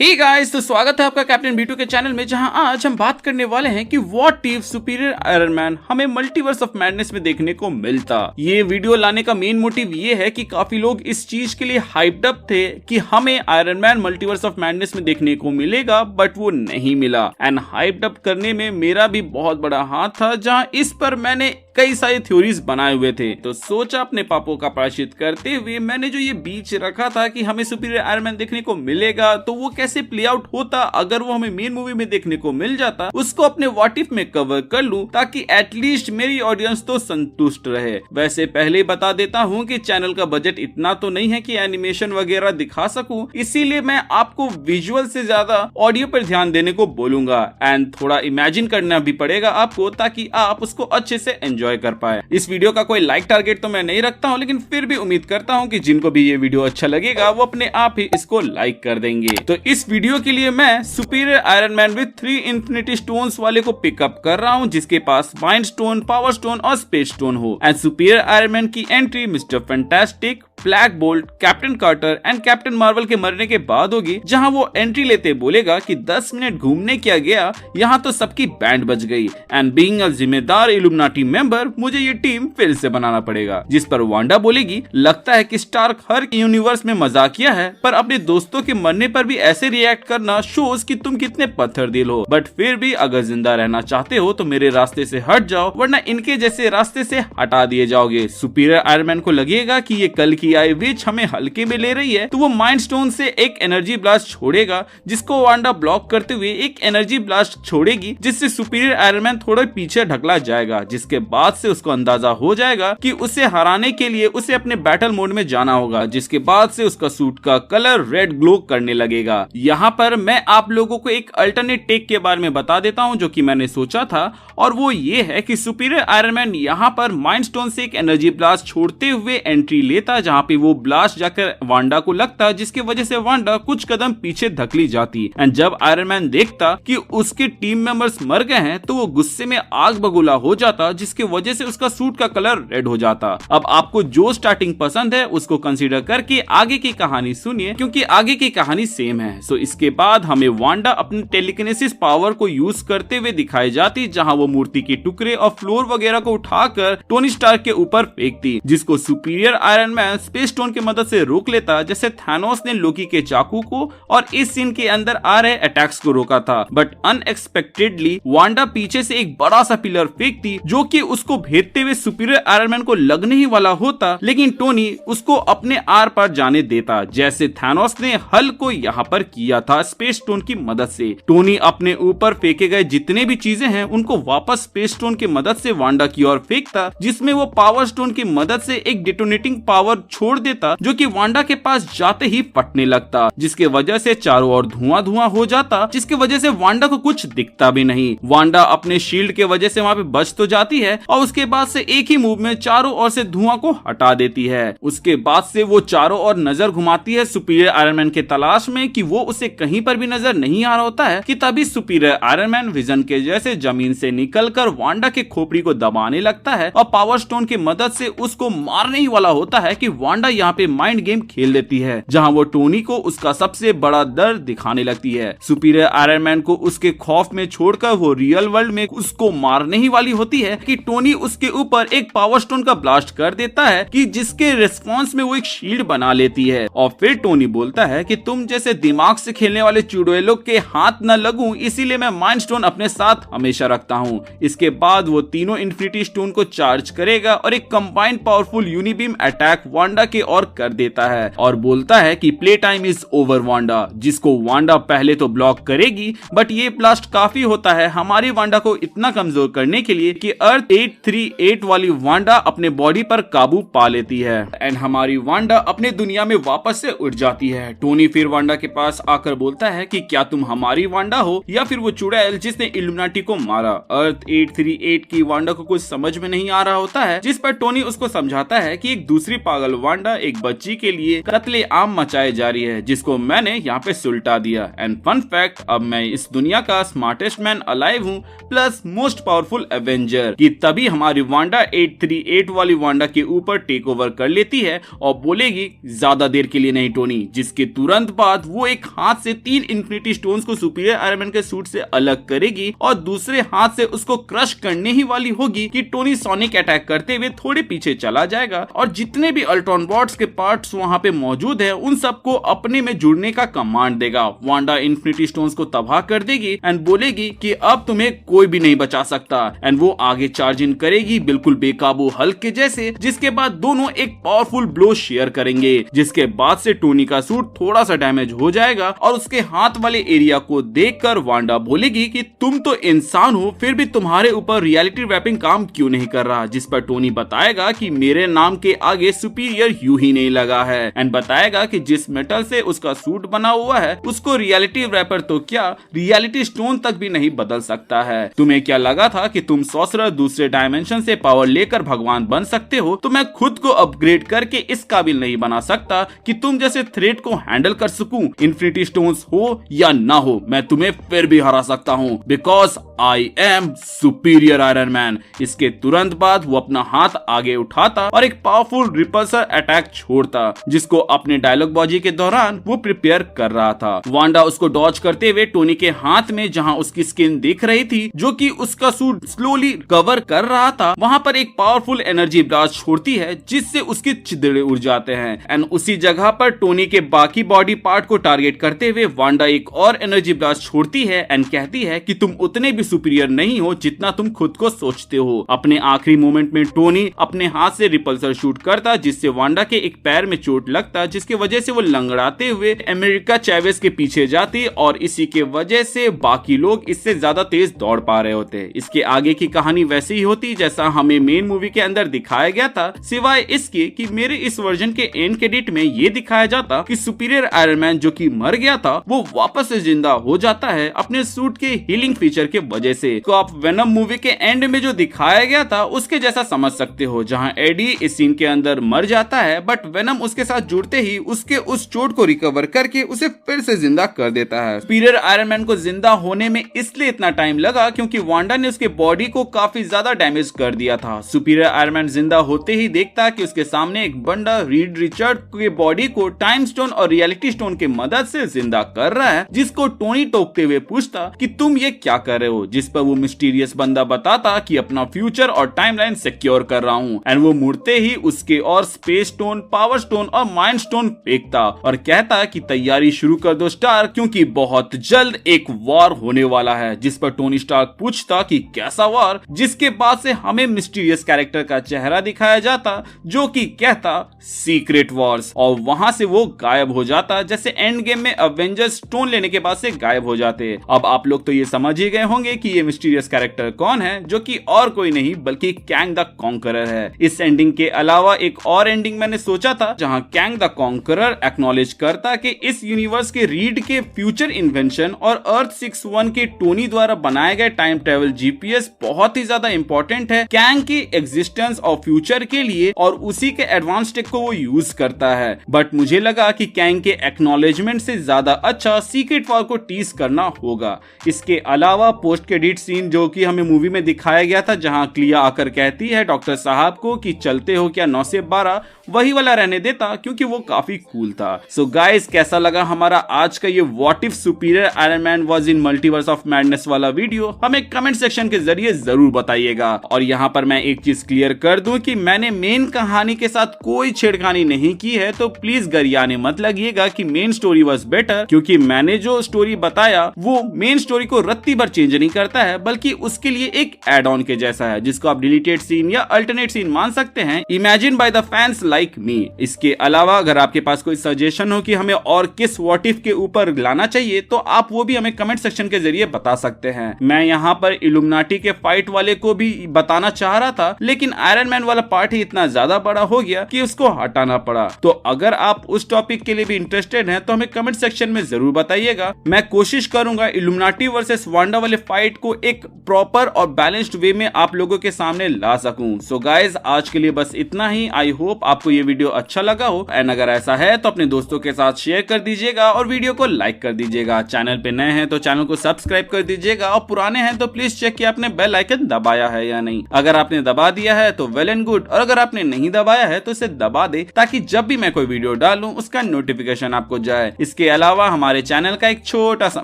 Hey guys, तो स्वागत है आपका कैप्टन B2 के चैनल में, जहां आज हम बात करने वाले हैं कि what if superior Iron man हमें मल्टीवर्स ऑफ मैडनेस में देखने को मिलता। ये वीडियो लाने का मेन मोटिव ये है कि काफी लोग इस चीज के लिए हाइप्ड अप थे कि हमें iron man multiverse of madness में देखने को मिलेगा, बट वो नहीं मिला। एंड हाइप्ड अप करने में मेरा भी बहुत बड़ा हाथ था, जहाँ इस पर मैंने कई सारे थ्योरीज बनाए हुए थे। तो सोचा अपने पापों का प्रायश्चित करते हुए मैंने जो ये बीच रखा था कि हमें सुपीरियर आयरन मैन देखने को मिलेगा, तो वो कैसे प्ले आउट होता अगर वो हमें मेन मूवी में देखने को मिल जाता, उसको अपने व्हाट इफ में कवर कर लूं, ताकि एटलीस्ट मेरी ऑडियंस तो संतुष्ट रहे। वैसे पहले ही बता देता हूं कि चैनल का बजट इतना तो नहीं है कि एनिमेशन वगैरह दिखा सकूं, इसीलिए मैं आपको विजुअल से ज्यादा ऑडियो पर ध्यान देने को बोलूंगा। एंड थोड़ा इमेजिन करना भी पड़ेगा आपको, ताकि आप उसको अच्छे से एंजॉय कर पाए। इस वीडियो का कोई लाइक टारगेट तो मैं नहीं रखता हूं, लेकिन फिर भी उम्मीद करता हूं कि जिनको भी ये वीडियो अच्छा लगेगा वो अपने आप ही इसको लाइक कर देंगे। तो इस वीडियो के लिए मैं superior Iron Man with 3 infinity stones वाले को पिकअप कर रहा हूं, जिसके पास माइंड स्टोन, पावर स्टोन और स्पेस स्टोन हो। एंड सुपीरियर आयरन मैन की entry Mister Fantastic, Black Bolt, Captain Carter and Captain Marvel के मरने के बाद होगी, जहां वो एंट्री लेते बोलेगा कि 10 मिनट घूमने क्या गया, यहाँ तो सबकी बैंड बज गई। एंड बीइंग अ जिम्मेदार इल्यूमिनाटी मेंबर, मुझे ये टीम फिर से बनाना पड़ेगा। जिस पर वांडा बोलेगी, लगता है कि स्टार्क हर यूनिवर्स में मजाकिया है, पर अपने दोस्तों के मरने पर भी ऐसे रिएक्ट करना शोज कि तुम कितने पत्थर दिल हो। बट फिर भी अगर जिंदा रहना चाहते हो तो मेरे रास्ते से हट जाओ, वरना इनके जैसे रास्ते से हटा दिए जाओगे। सुपीरियर आयरन मैन को लगेगा कि ये कल की आई विच हमें हल्के में ले रही है, तो वो माइंड स्टोन से एक एनर्जी ब्लास्ट छोड़ेगा, जिसको वांडा ब्लॉक करते हुए एक एनर्जी ब्लास्ट छोड़ेगी, जिससे सुपीरियर आयरन मैन थोड़ा पीछे ढकला जाएगा। जिसके बाद से उसको अंदाजा हो जाएगा कि उसे हराने के लिए उसे अपने बैटल मोड में जाना होगा, जिसके बाद से उसका सूट का कलर रेड ग्लो करने लगेगा। यहाँ पर मैं आप लोगों को एक अल्टरनेट टेक के बारे में बता देता हूँ, जो कि मैंने सोचा था, और वो ये है कि सुपीरियर आयरन मैन यहाँ पर माइंड स्टोन से एक एनर्जी ब्लास्ट छोड़ते हुए एंट्री लेता, जहाँ पे वो ब्लास्ट जाकर वांडा को लगता, जिसकी वजह से वांडा कुछ कदम पीछे धकली जाती। एंड जब आयरन मैन देखता कि उसके टीम मेंबर्स मर गए हैं, तो वो गुस्से में आग बगुला हो जाता, जिसकी वजह से उसका सूट का कलर रेड हो जाता। अब आपको जो स्टार्टिंग पसंद है उसको कंसीडर करके आगे की कहानी सुनिए, क्योंकि आगे की कहानी सेम है। सो इसके बाद हमें वांडा अपनी टेलीकिनेसिस पावर को यूज करते हुए दिखाई जाती, जहां वो मूर्ति के टुकड़े और फ्लोर वगैरह को उठाकर टोनी स्टार्क के ऊपर फेंकती, जिसको superior Iron man space stone की मदद से रोक लेता, जैसे थैनोस ने लोकी के चाकू को और इस सीन के अंदर आ रहे अटैक्स को रोका था। बट अनएक्सपेक्टेडली वांडा पीछे से एक बड़ा सा पिलर फेंकती, जो कि उसको भेदते हुए सुपीरियर आयरन मैन को लगने ही वाला होता, लेकिन टोनी उसको अपने आर पर जाने देता, जैसे थैनोस ने हल को यहाँ पर किया था स्पेस स्टोन की मदद से। टोनी अपने ऊपर फेंके गए जितने भी चीजें हैं उनको वापस स्पेस स्टोन की मदद से वांडा की ओर फेंकता, जिसमें वो पावर स्टोन की मदद से एक डिटोनेटिंग पावर छोड़ देता, जो कि वांडा के पास जाते ही फटने लगता, जिसके वजह से चारों ओर धुआं धुआं हो जाता, जिसके वजह से वांडा को कुछ दिखता भी नहीं। वांडा अपने शील्ड के वजह से वहाँ पे बच तो जाती है, और उसके बाद से एक ही मूव में चारों ओर से धुआं को हटा देती है। उसके बाद से वो चारों ओर नजर घुमाती है सुपीरियर आयरन मैन के तलाश में, कि वो उसे कहीं पर भी नजर नहीं आ रहा होता है, कि तभी सुपीरियर आयरन मैन विजन के जैसे जमीन से निकलकर वांडा के खोपड़ी को दबाने लगता है, और पावर स्टोन की मदद से उसको मारने ही वाला होता है कि वांडा यहाँ पे माइंड गेम खेल लेती है, जहाँ वो टोनी को उसका सबसे बड़ा डर दिखाने लगती है। सुपीरियर आयरन मैन को उसके खौफ में छोड़कर वो रियल वर्ल्ड में उसको मारने ही वाली होती है, कि टोनी उसके ऊपर एक पावर स्टोन का ब्लास्ट कर देता है, कि जिसके रिस्पॉन्स में वो एक शील्ड बना लेती है। और फिर टोनी बोलता है कि तुम जैसे दिमाग से खेलने वाले चुड़ैलों के हाथ न लगूं, इसीलिए मैं माइंड स्टोन अपने साथ हमेशा रखता हूँ। इसके बाद वो तीनों इन्फिनिटी स्टोन को चार्ज करेगा और एक combined powerful unibeam attack Wanda के ओर कर देता है, और बोलता है कि play time is over Wanda, जिसको वांडा पहले तो ब्लॉक करेगी, बट ये ब्लास्ट काफी होता है हमारी वांडा को इतना कमजोर करने के लिए कि अर्थ 838 वाली वांडा अपने बॉडी पर काबू पा लेती है, एंड हमारी वांडा अपने दुनिया में वापस से उड़ जाती है। टोनी फिर वांडा के पास आकर बोलता है कि क्या तुम हमारी वांडा हो या फिर वो चुड़ैल जिसने इल्यूमिनाटी को मारा। अर्थ 838 की वांडा को कुछ समझ में नहीं आ रहा होता है, जिस पर टोनी उसको समझाता है कि एक दूसरी पागल वांडा एक बच्ची के लिए कत्ले आम मचाए जा रही है, जिसको मैंने यहाँ पे सुलटा दिया। एंड फन फैक्ट, अब मैं इस दुनिया का स्मार्टेस्ट मैन अलाइव हूँ प्लस मोस्ट पावरफुल एवेंजर। कि तभी हमारी वांडा 838 वाली वांडा के ऊपर टेक ओवर कर लेती है और बोलेगी ज्यादा देर के लिए नहीं टोनी, जिसके तुरंत बाद वो एक हाथ से 3 इन्फिनिटी स्टोन्स को सुपीरियर आयरन मैन के सूट से अलग करेगी और दूसरे हाथ से उसको क्रश करने ही वाली होगी कि टोनी सोनिक अटैक करते हुए थोड़े पीछे चला जाएगा और जितने भी अल्ट्रॉन बॉट्स के पार्ट्स वहां पे मौजूद है उन सबको अपने में जुड़ने का कमांड देगा। वांडा इन्फिनिटी स्टोन्स को तबाह कर देगी एंड बोलेगी कि अब तुम्हें कोई भी नहीं बचा सकता। एंड वो आगे चार्ज इन करेगी बिल्कुल बेकाबू हल्क के जैसे, जिसके बाद दोनों एक पावरफुल ब्लो शेयर करेंगे, जिसके बाद से टोनी का सूट थोड़ा सा डैमेज हो जाएगा और उसके हाथ वाले एरिया को देखकर वांडा बोलेगी कि तुम तो इंसान हो फिर भी तुम्हारे ऊपर रियलिटी रैपिंग काम क्यों नहीं कर रहा, जिस पर टोनी बताएगा कि मेरे नाम के आगे सुपीरियर यूं ही नहीं लगा है। एंड बताएगा कि जिस मेटल से उसका सूट बना हुआ है उसको रियलिटी रैपर तो क्या रियलिटी स्टोन तक भी नहीं बदल सकता है। तुम्हें क्या लगा था कि तुम सॉर्सरर दूसरे डायमेंशन से पावर लेकर भगवान बन सकते हो, तो मैं खुद को अपग्रेड करके इस काबिल नहीं बना सकता कि तुम जैसे थ्रेट को हैंडल कर सकूं। इन्फिनिटी स्टोन्स हो या ना हो मैं तुम्हें फिर भी हरा सकता हूं, because I am superior Iron man. इसके तुरंत बाद वो अपना हाथ आगे उठाता और एक पावरफुल रिपल्सर अटैक छोड़ता, जिसको अपने डायलॉग बाजी के दौरान वो प्रिपेयर कर रहा था। वांडा उसको डॉज करते हुए टोनी के हाथ में जहां उसकी स्किन दिख रही थी जो कि उसका सूट स्लोली कवर कर रहा था, वहां पर एक पावरफुल एनर्जी ब्लास्ट छोड़ती है जिससे उसके छिदड़े उड़ जाते हैं। एंड उसी जगह पर टोनी के बाकी बॉडी पार्ट को टारगेट करते हुए वांडा एक और एनर्जी ब्लास्ट छोड़ती है एंड कहती है कि तुम उतने भी सुपीरियर नहीं हो जितना तुम खुद को सोचते हो। अपने आखिरी मोमेंट में टोनी अपने हाथ से रिपल्सर शूट करता, जिससे वांडा के एक पैर में चोट लगता, जिसकी वजह से वो लंगड़ाते हुए अमेरिका चैवेस के पीछे जाती और इसी के वजह से बाकी लोग इससे ज्यादा तेज दौड़ पा रहे होते। इसके आगे की कहानी वैसे ही होती जैसा हमें मेन मूवी के अंदर दिखाया गया था, सिवाय इसके कि मेरे इस वर्जन के एंड क्रेडिट में ये दिखाया जाता कि सुपीरियर आयरन मैन जो कि मर गया था वो वापस से जिंदा हो जाता है अपने सूट के हीलिंग फीचर के वजह से। तो आप वेनम मूवी के एंड में जो दिखाया गया था उसके जैसा समझ सकते हो, जहां एडी इस सीन के अंदर मर जाता है बट वेनम उसके साथ जुड़ते ही उसके उस चोट को रिकवर करके उसे फिर से जिंदा कर देता है। सुपीरियर आयरन मैन को जिंदा होने में इसलिए इतना टाइम लगा क्योंकि वांडा ने उसके बॉडी को काफी ज्यादा डैमेज कर दिया था। सुपीरियर आयरन मैन जिंदा होते ही देखता कि उसके सामने एक बंदा रीड रिचर्ड के बॉडी को टाइम स्टोन और रियलिटी स्टोन की मदद से जिंदा कर रहा है, जिसको टोनी टोकते हुए पूछता कि तुम ये क्या कर रहे हो, जिस पर वो मिस्टीरियस बंदा बताता कि अपना फ्यूचर और टाइमलाइन सिक्योर कर रहा हूँ। एंड वो मुड़ते ही उसके और स्पेस स्टोन, पावर स्टोन और माइंड स्टोन फेंकता और कहता कि तैयारी शुरू कर दो स्टार, क्योंकि बहुत जल्द एक वॉर होने वाला है। जिस पर टोनी स्टार्क पूछता कि कैसा वॉर, जिसके बाद से हमें मिस्टीरियस कैरेक्टर का चेहरा दिखाया जाता जो कि कहता सीक्रेट वॉर्स, और वहां से वो गायब हो जाता जैसे एंड गेम में अवेंजर्स स्टोन लेने के बाद से गायब हो जाते। अब आप लोग तो ये समझ ही गए होंगे कि ये मिस्टीरियस कैरेक्टर कौन है, जो कि और कोई नहीं बल्कि कैंग द कॉन्करर है। इस एंडिंग के अलावा एक और एंडिंग मैंने सोचा था जहां कैंग द कॉन्करर एक्नॉलेज करता कि इस यूनिवर्स के रीड के फ्यूचर इन्वेंशन और अर्थ 61 के टोनी द्वारा बनाए गए टाइम ट्रेवल जीपीएस बहुत ही ज्यादा इंपॉर्टेंट है कैंग की एग्जिस्टेंस और फ्यूचर के लिए, और उसी के एडवांस टेक को वो यूज करता है। बट मुझे लगा कि कैंग के एक्नॉलेजमेंट से ज्यादा अच्छा सीक्रेट वॉर को टीज करना होगा। इसके अलावा पोस्ट क्रेडिट सीन जो कि हमें मूवी में दिखाया गया था, जहां क्लिया आकर कहती है डॉक्टर साहब को कि चलते हो क्या 9 से 12, वही वाला रहने देता क्योंकि वो काफी कूल था। सो गाइस, कैसा लगा हमारा आज का ये what if superior Iron man was in multiverse of madness वाला वीडियो, हमें कमेंट सेक्शन के जरिए जरूर बताइएगा। और यहाँ पर मैं एक चीज क्लियर कर दूं कि मैंने मेन कहानी के साथ कोई छेड़खानी नहीं की है, तो प्लीज गरियाने मत लगिएगा कि मेन स्टोरी वाज बेटर, क्योंकि मैंने जो स्टोरी बताया वो मेन स्टोरी को रत्ती भर चेंज नहीं करता है, बल्कि उसके लिए एक एड ऑन के जैसा है, जिसको आप डिलीटेड सीन या अल्टरनेट सीन मान सकते हैं, imagine by the fans like me. इसके अलावा अगर आपके पास कोई सजेशन हो कि हमें और किस व्हाट इफ के ऊपर लाना चाहिए, तो आप वो भी हमें कमेंट सेक्शन के जरिए बता सकते हैं। मैं यहाँ पर इल्यूमिनाटी के फाइट वाले को भी बताना चाह रहा था, लेकिन आयरन मैन वाला पार्ट ही इतना ज्यादा बड़ा हो गया कि उसको हटाना पड़ा। तो अगर आप उस टॉपिक के लिए भी इंटरेस्टेड हैं तो हमें कमेंट सेक्शन में जरूर बताइएगा। मैं कोशिश करूंगा इल्यूमिनाटी वर्सेस वांडा वाले फाइट को एक प्रॉपर और बैलेंस्ड वे में आप लोगों के सामने ला सकूं। सो गाइज, आज के लिए बस इतना ही। आई होप आपको ये वीडियो अच्छा लगा हो एंड अगर ऐसा है तो अपने दोस्तों के साथ शेयर कर दीजिएगा और वीडियो को लाइक कर दीजिएगा। चैनल पे नए हैं तो चैनल को सब्सक्राइब कर दीजिएगा और पुराने हैं तो प्लीज चेक कि आपने बेल आइकन दबाया है या नहीं। अगर आपने दबा दिया है तो वेल एंड गुड, और अगर आपने नहीं दबाया है तो इसे दबा दे ताकि जब भी मैं कोई वीडियो डालूं उसका नोटिफिकेशन आपको जाए। इसके अलावा हमारे चैनल का एक छोटा सा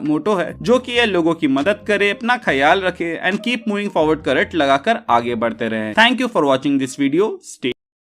मोटो है जो कि लोगों की मदद करे, अपना ख्याल रखे and keep moving forward, current लगाकर आगे बढ़ते रहे। Thank you for watching this video. Stay